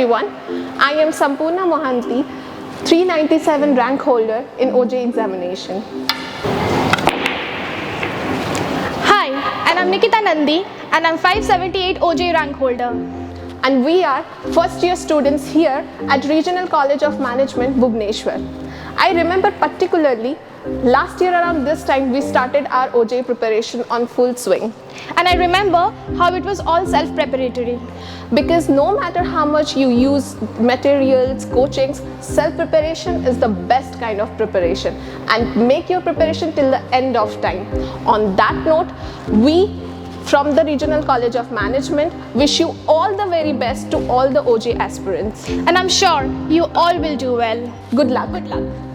everyone. I am Sampurna Mohanty, 397 rank holder in OJEE examination. Hi, and I'm Nikita Nandi, and I'm 578 OJEE rank holder. And we are first year students here at Regional College of Management, Bhubaneswar. I remember particularly last year around this time we started our OJEE preparation on full swing. And I remember how it was all self-preparatory. Because no matter how much you use materials, coachings, self-preparation is the best kind of preparation, and make your preparation till the end of time. On that note, we from the Regional College of Management wish you all the very best to all the OJEE aspirants. And I'm sure you all will do well. Good luck. Good luck.